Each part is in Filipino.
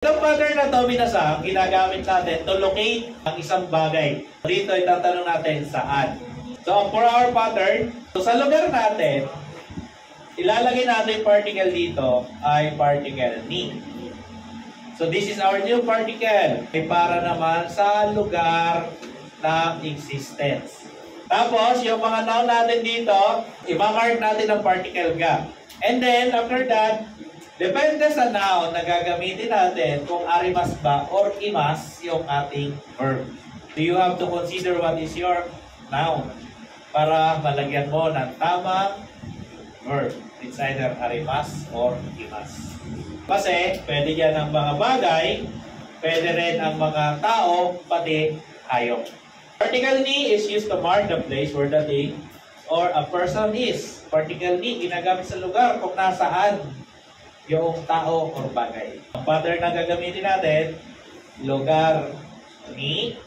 Itong pattern na to, minasang, ginagamit natin to locate ang isang bagay. Dito, itatanong natin saan. So, for our pattern, so sa lugar natin, ilalagay natin particle dito ay particle ni. So, this is our new particle. Ay para naman sa lugar ng existence. Tapos, yung mga noun natin dito, imamark natin ang particle ga. And then, after that, depende sa noun na gagamitin natin kung arimas ba or imas yung ating verb. So you have to consider what is your noun para malagyan mo ng tamang verb. It's either arimas or imas. Kasi pwede yan ang mga bagay, pwede rin ang mga tao, pati hayop. Particle ni is used to mark the place where the thing or a person is. Particle ni ginagamit sa lugar kung nasaan yung tao o bagay. Ang pattern na gagamitin natin, lugar ni,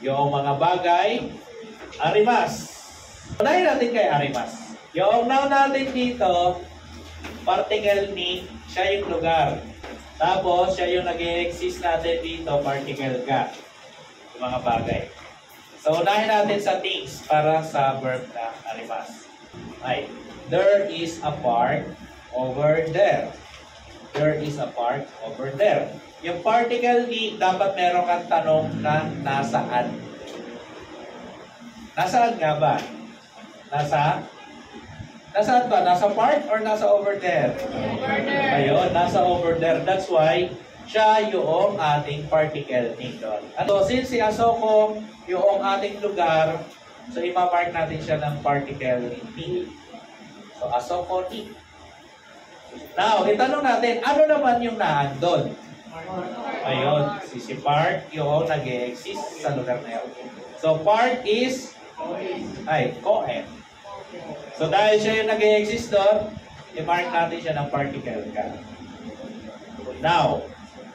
yung mga bagay, arimas. Unahin natin kay arimas. Yung noun natin dito, particle ni, siya yung lugar. Tapos, siya yung nag-exist natin dito, particle ga. Yung mga bagay. So, unahin natin sa things para sa verb na arimas. Ay, there is a park over there. There is a park over there. Yung particle ni, dapat meron kang tanong na nasaan. Nasaan nga ba? Nasaan ba? Nasa park or nasa over there? Over there. Ayun, nasa over there. That's why siya yung ating particle ni doon. So, since si Asoko yung ating lugar, so ipamark natin siya ng particle ni. So, Asoko ni. Now, itanong natin, ano naman yung naandun? Ayun, si Park yung nag-exist sa lugar na yun. So, Park is Cohen. So, dahil siya yung nag-exist doon, i-mark natin siya ng particle ga. Now,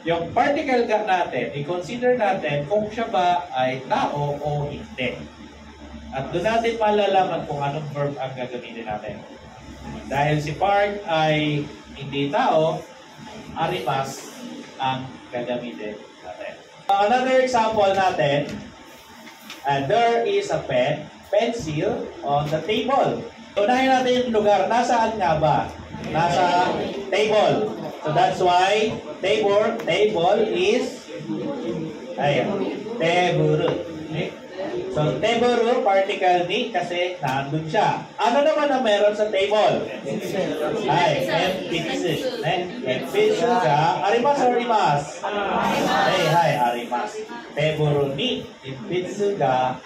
yung particle ga natin, i-consider natin kung siya ba ay tao o hindi. At doon natin malalaman kung anong verb ang gagamitin natin. Dahil si Park ay hindi tao, arimas ang gagamitin natin. Another example natin, there is a pencil on the table. Unahin natin yung lugar. Nasaan nga ba? Nasa table. So that's why table is table. Okay? So, table, particle ni, kasi nandun siya. Ano naman ang meron sa table? Ay, emphasis. Emphasis ka. Arimas or imas? Ay, arimas. Table ni, emphasis ka.